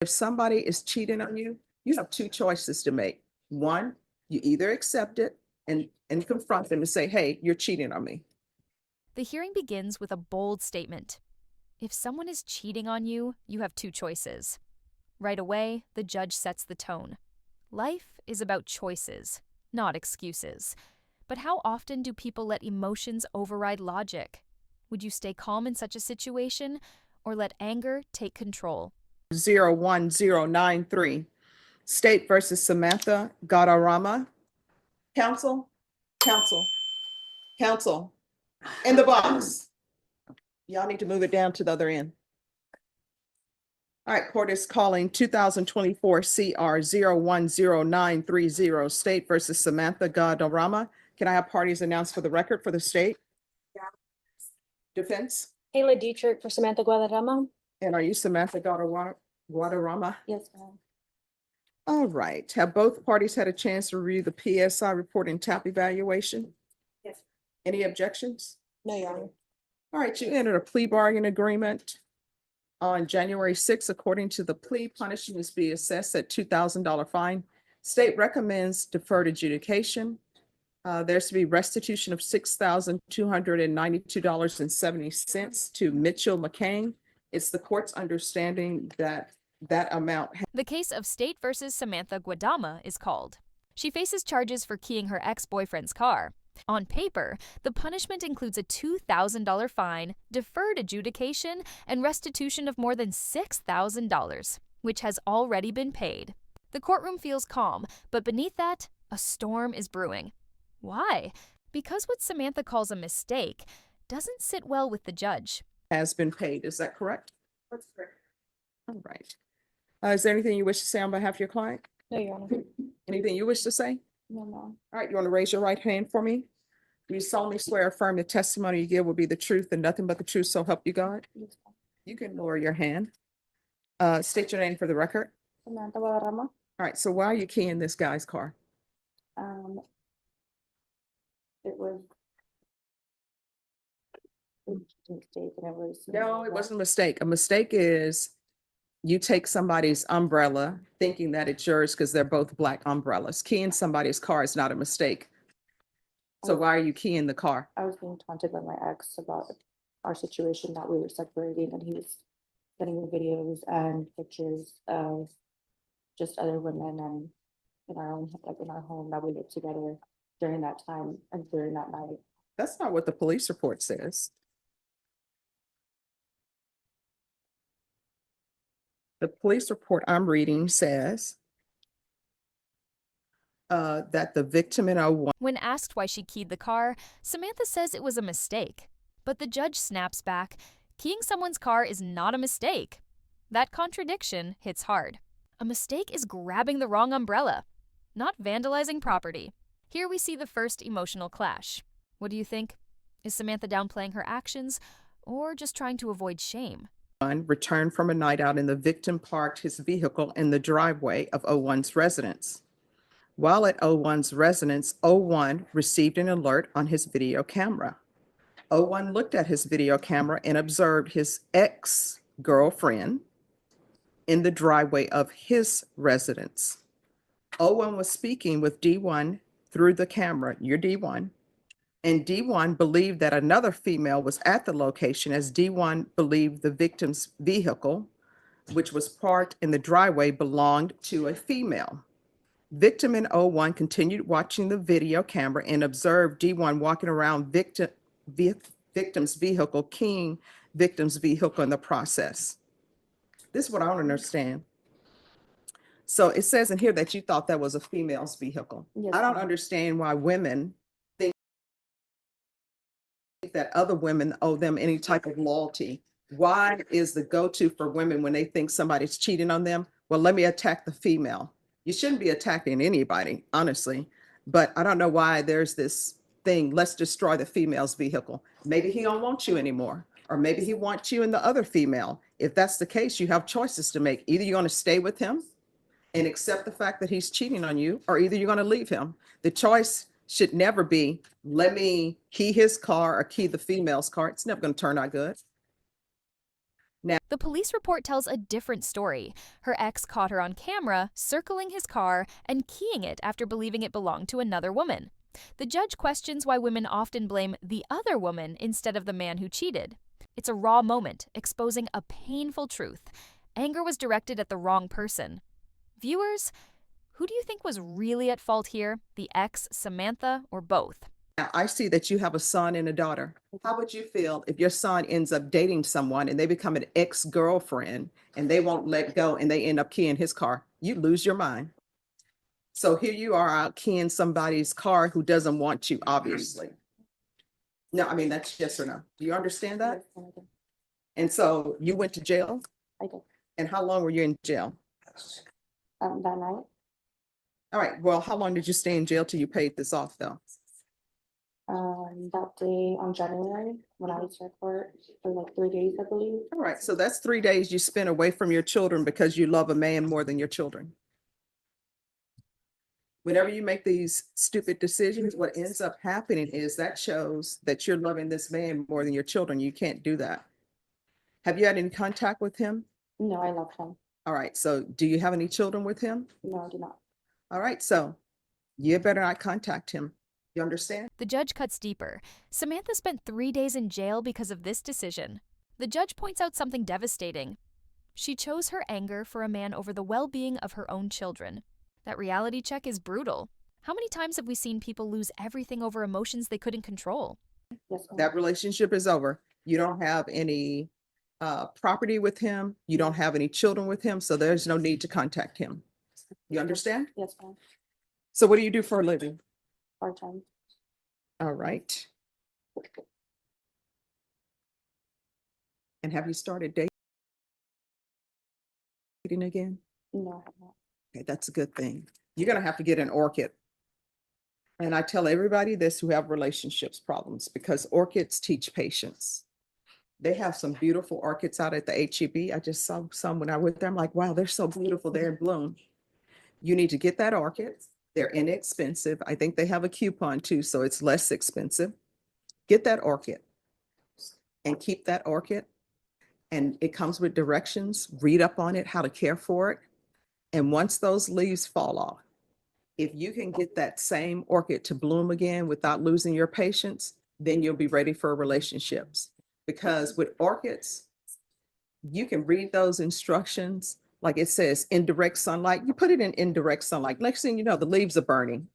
If somebody is cheating on you, you have two choices to make. One, you either accept it and confront them and say, hey, you're cheating on me. The hearing begins with a bold statement. If someone is cheating on you, you have two choices. Right away, the judge sets the tone. Life is about choices, not excuses. But how often do people let emotions override logic? Would you stay calm in such a situation or let anger take control? 01093, State versus Samantha Gadarama. Counsel, counsel, counsel, in the box. Y'all need to move it down to the other end. All right, court is calling 2024 CR 010930, State versus Samantha Gadarama. Can I have parties announced for the record for the state? Defense? Kayla Dietrich for Samantha Guadarrama. And are you Samantha Guadarrama? Yes, ma'am. All right. Have both parties had a chance to review the PSI report and TAP evaluation? Yes. Any objections? No, Your Honor. All right, you entered a plea bargain agreement on January 6th. According to the plea, punishment is to be assessed at $2,000 fine. State recommends deferred adjudication. There's to be restitution of $6,292.70 to Mitchell McCain. It's the court's understanding that that amount. The case of State versus Samantha Guadama is called. She faces charges for keying her ex-boyfriend's car. On paper, the punishment includes a $2,000 fine, deferred adjudication, and restitution of more than $6,000, which has already been paid. The courtroom feels calm, but beneath that, a storm is brewing. Why? Because what Samantha calls a mistake doesn't sit well with the judge. Has been paid. Is that correct? That's correct. All right. Is there anything you wish to say on behalf of your client? No, Your Honor. Anything you wish to say? No, ma'am. All right, you want to raise your right hand for me? Do you solemnly swear or affirm the testimony you give will be the truth and nothing but the truth, so help you God? Yes, ma'am. You can lower your hand. State your name for the record. Samantha Guadarrama. All right, so why are you keying this guy's car? It was a mistake and it was. No, it wasn't a mistake. A mistake is you take somebody's umbrella thinking that it's yours because they're both black umbrellas. Keying somebody's car is not a mistake. So why are you keying the car? I was being taunted by my ex about our situation, that we were separating, and he was sending me videos and pictures of just other women and in our own, like in our home that we lived together during that time and during that night. That's not what the police report says. The police report I'm reading says that the victim in 01. When asked why she keyed the car, Samantha says it was a mistake. But the judge snaps back, keying someone's car is not a mistake. That contradiction hits hard. A mistake is grabbing the wrong umbrella, not vandalizing property. Here we see the first emotional clash. What do you think? Is Samantha downplaying her actions or just trying to avoid shame? Returned from a night out and the victim parked his vehicle in the driveway of 01's residence. While at 01's residence, 01 received an alert on his video camera. 01 looked at his video camera and observed his ex-girlfriend in the driveway of his residence. 01 was speaking with D1 through the camera, your D1, and D1 believed that another female was at the location, as D1 believed the victim's vehicle, which was parked in the driveway, belonged to a female. Victim in 01 continued watching the video camera and observed D1 walking around victim's vehicle, keying victim's vehicle in the process. This is what I don't understand. So it says in here that you thought that was a female's vehicle. Yes, I don't ma'am. understand why women think that other women owe them any type of loyalty. Why is the go-to for women when they think somebody's cheating on them? Well, let me attack the female. You shouldn't be attacking anybody, honestly, but I don't know why there's this thing, let's destroy the female's vehicle. Maybe he don't want you anymore, or maybe he wants you and the other female. If that's the case, you have choices to make. Either you're going to stay with him and accept the fact that he's cheating on you, or either you're going to leave him. The choice should never be, let me key his car or key the female's car. It's never going to turn out good. The police report tells a different story. Her ex caught her on camera, circling his car and keying it after believing it belonged to another woman. The judge questions why women often blame the other woman instead of the man who cheated. It's a raw moment, exposing a painful truth. Anger was directed at the wrong person. Viewers, who do you think was really at fault here? The ex, Samantha, or both? Now, I see that you have a son and a daughter. How would you feel if your son ends up dating someone and they become an ex-girlfriend and they won't let go and they end up keying his car? You lose your mind. So here you are out keying somebody's car who doesn't want you, obviously. No, I mean, that's yes or no. Do you understand that? Yes, I did. And so you went to jail? I did. And how long were you in jail? That night, All right, well, how long did you stay in jail till you paid this off, though? that day on January, when I was to court for like 3 days, I believe. All right, so that's 3 days you spent away from your children because you love a man more than your children. Whenever you make these stupid decisions, what ends up happening is that shows that you're loving this man more than your children. You can't do that. Have you had any contact with him? No, I love him. All right, so do you have any children with him? No, I do not. All right, so you better not contact him. You understand? The judge cuts deeper. Samantha spent 3 days in jail because of this decision. The judge points out something devastating. She chose her anger for a man over the well-being of her own children. That reality check is brutal. How many times have we seen people lose everything over emotions they couldn't control? Yes, ma'am. That relationship is over. You don't have any property with him. You don't have any children with him, so there's no need to contact him. You understand? Yes, ma'am. So what do you do for a living? Part-time. All right. And have you started dating again? No, I have not. Okay, that's a good thing. You're gonna have to get an orchid. And I tell everybody this who have relationships problems because orchids teach patience. They have some beautiful orchids out at the HEB. I just saw some when I went there. I'm like, wow, they're so beautiful. They're in bloom. You need to get that orchid. They're inexpensive. I think they have a coupon too, so it's less expensive. Get that orchid and keep that orchid. And it comes with directions. Read up on it, how to care for it. And once those leaves fall off, if you can get that same orchid to bloom again without losing your patience, then you'll be ready for relationships. Because with orchids, you can read those instructions. Like it says, indirect sunlight, you put it in indirect sunlight. Next thing you know, the leaves are burning.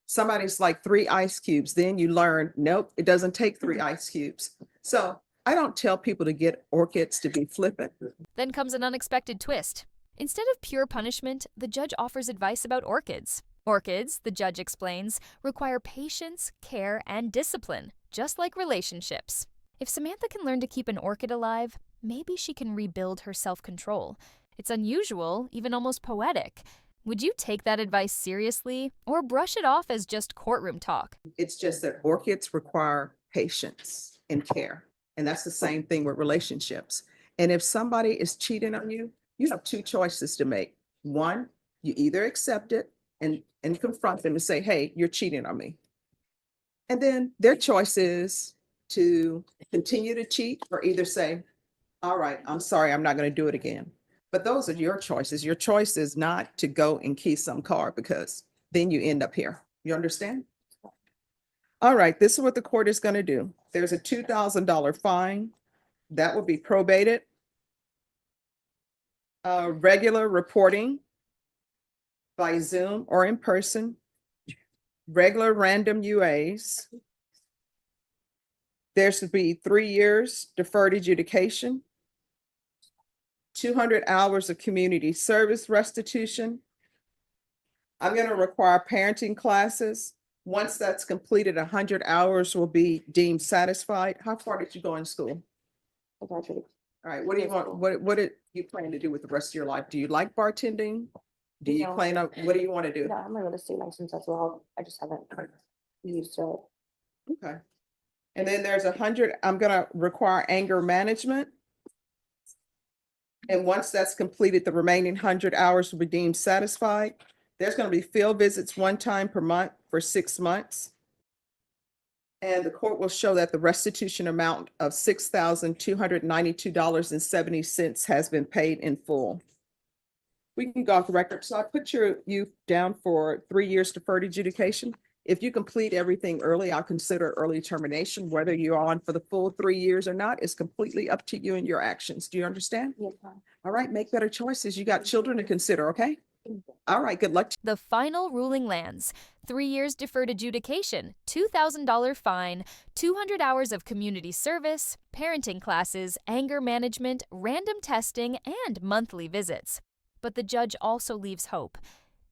Somebody's like 3 ice cubes. Then you learn, nope, it doesn't take 3 ice cubes. So I don't tell people to get orchids to be flippant. Then comes an unexpected twist. Instead of pure punishment, the judge offers advice about orchids. Orchids, the judge explains, require patience, care, and discipline, just like relationships. If Samantha can learn to keep an orchid alive, maybe she can rebuild her self-control. It's unusual, even almost poetic. Would you take that advice seriously or brush it off as just courtroom talk? It's just that orchids require patience and care. And that's the same thing with relationships. And if somebody is cheating on you, you have 2 choices to make. One, you either accept it and confront them and say, hey, you're cheating on me. And then their choice is to continue to cheat or either say, all right, I'm sorry, I'm not going to do it again. But those are your choices. Your choice is not to go and key some car because then you end up here. You understand? All right, this is what the court is going to do. There's a $2,000 fine that will be probated. Regular reporting by Zoom or in person. Regular random UAs. There should be 3 years deferred adjudication. 200 hours of community service restitution. I'm going to require parenting classes. Once that's completed, 100 hours will be deemed satisfied. How far did you go in school? I graduated. All right, what do you want? What do you plan to do with the rest of your life? Do you like bartending? Do you No. plan on, what do you want to do? Yeah, I'm a real estate license as well. I just haven't used it. Okay. And then there's 100, I'm gonna require anger management. And once that's completed, the remaining 100 hours will be deemed satisfied. There's gonna be field visits 1 time per month for 6 months. And the court will show that the restitution amount of $6,292.70 has been paid in full. We can go off the record. So I put you down for 3 years deferred adjudication. If you complete everything early, I'll consider early termination. Whether you're on for the full 3 years or not is completely up to you and your actions. Do you understand? Yes, ma'am. All right, make better choices. You got children to consider, okay? All right, good luck. The final ruling lands: 3 years deferred adjudication, $2,000 fine, 200 hours of community service, parenting classes, anger management, random testing, and monthly visits. But the judge also leaves hope.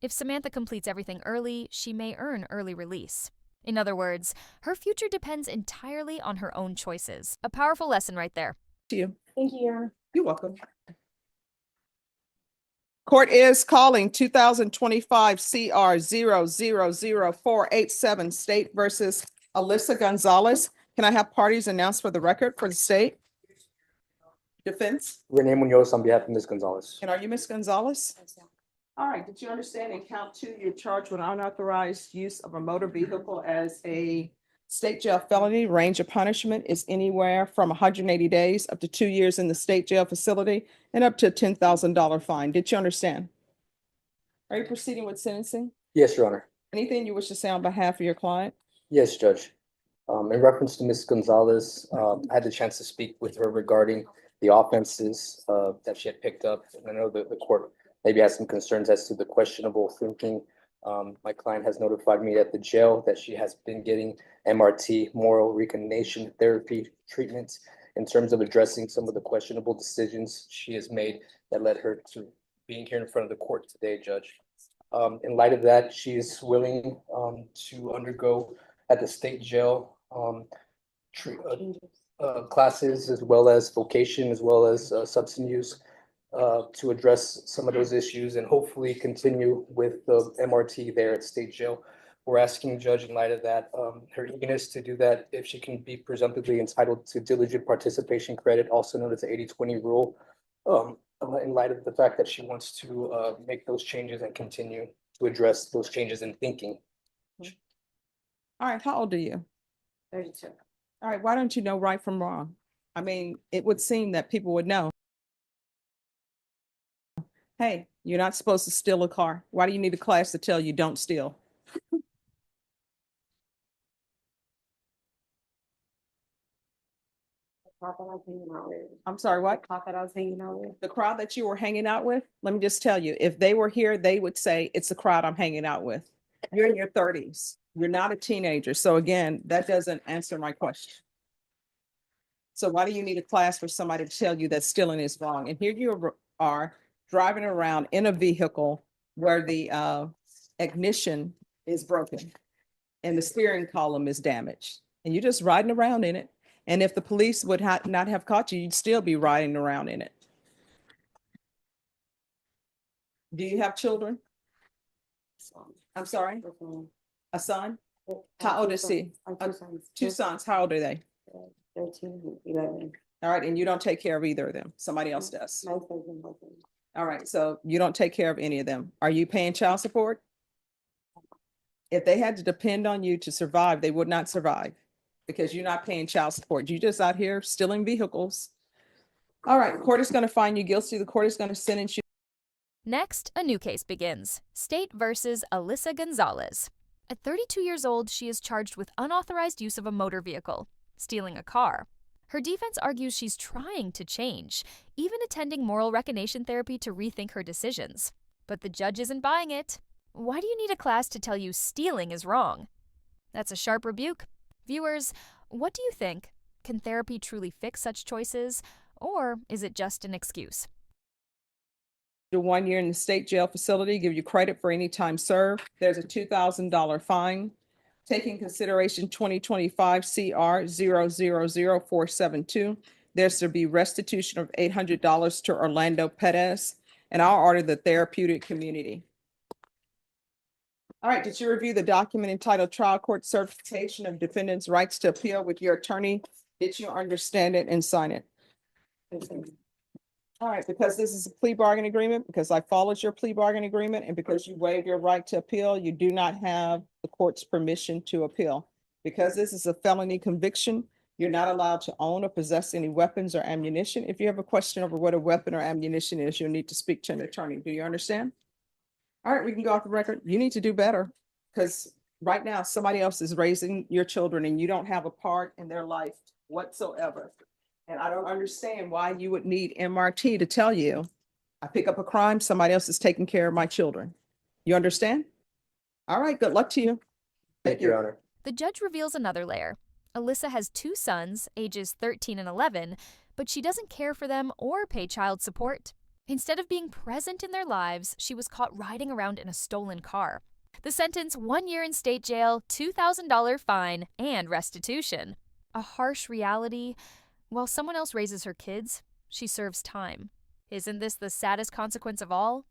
If Samantha completes everything early, she may earn early release. In other words, her future depends entirely on her own choices. A powerful lesson right there. To you. Thank you, Your Honor. You're welcome. Court is calling 2025 CR 0000487 State versus Alyssa Gonzalez. Can I have parties announced for the record for the state? Defense? Renee Munoz on behalf of Ms. Gonzalez. And are you Ms. Gonzalez? All right, did you understand in count 2, you're charged with unauthorized use of a motor vehicle as a state jail felony? Range of punishment is anywhere from 180 days up to 2 years in the state jail facility and up to a $10,000 fine. Did you understand? Are you proceeding with sentencing? Yes, Your Honor. Anything you wish to say on behalf of your client? Yes, Judge. In reference to Ms. Gonzalez, I had the chance to speak with her regarding the offenses that she had picked up. And I know that the court maybe has some concerns as to the questionable thinking. My client has notified me at the jail that she has been getting MRT, moral recognition therapy treatments, in terms of addressing some of the questionable decisions she has made that led her to being here in front of the court today, Judge. In light of that, she is willing to undergo at the state jail classes, as well as vocation, as well as substance use, to address some of those issues and hopefully continue with the MRT there at state jail. We're asking Judge, in light of that, her eagerness to do that, if she can be presumptively entitled to diligent participation credit, also known as the 80-20 rule, in light of the fact that she wants to make those changes and continue to address those changes in thinking. All right, how old are you? 32. All right, why don't you know right from wrong? I mean, it would seem that people would know. Hey, you're not supposed to steal a car. Why do you need a class to tell you don't steal? Crowd that I was hanging out with. I'm sorry, what? Crowd that I was hanging out with. The crowd that you were hanging out with? Let me just tell you, if they were here, they would say it's the crowd I'm hanging out with. You're in your 30s. You're not a teenager. So again, that doesn't answer my question. So why do you need a class for somebody to tell you that stealing is wrong? And here you are driving around in a vehicle where the ignition is broken and the steering column is damaged. And you're just riding around in it. And if the police would not have caught you, you'd still be riding around in it. Do you have children? I'm sorry? A son? How old is he? Two sons. 2 sons. How old are they? 13 and 11. All right, and you don't take care of either of them. Somebody else does. My husband wasn't. All right, so you don't take care of any of them. Are you paying child support? If they had to depend on you to survive, they would not survive because you're not paying child support. You're just out here stealing vehicles. All right, court is going to find you guilty. The court is going to sentence you. Next, a new case begins. State versus Alyssa Gonzalez. At 32 years old, she is charged with unauthorized use of a motor vehicle, stealing a car. Her defense argues she's trying to change, even attending moral recognition therapy to rethink her decisions. But the judge isn't buying it. Why do you need a class to tell you stealing is wrong? That's a sharp rebuke. Viewers, what do you think? Can therapy truly fix such choices, or is it just an excuse? 1 year in the state jail facility, give you credit for any time served. There's a $2,000 fine. Taking consideration 2025 CR 0000472, there's to be restitution of $800 to Orlando Perez, and I'll order the therapeutic community. All right, did you review the document entitled Trial Court Certification of Defendant's Rights to Appeal with your attorney? Did you understand it and sign it? All right, because this is a plea bargain agreement, because I followed your plea bargain agreement, and because you waived your right to appeal, you do not have the court's permission to appeal. Because this is a felony conviction, you're not allowed to own or possess any weapons or ammunition. If you have a question over what a weapon or ammunition is, you'll need to speak to an attorney. Do you understand? All right, we can go off the record. You need to do better because right now somebody else is raising your children and you don't have a part in their life whatsoever. And I don't understand why you would need MRT to tell you, I pick up a crime, somebody else is taking care of my children. You understand? All right, good luck to you. Thank you, Your Honor. The judge reveals another layer. Alyssa has 2 sons, ages 13 and 11, but she doesn't care for them or pay child support. Instead of being present in their lives, she was caught riding around in a stolen car. The sentence: 1 year in state jail, $2,000 fine, and restitution. A harsh reality. While someone else raises her kids, she serves time. Isn't this the saddest consequence of all?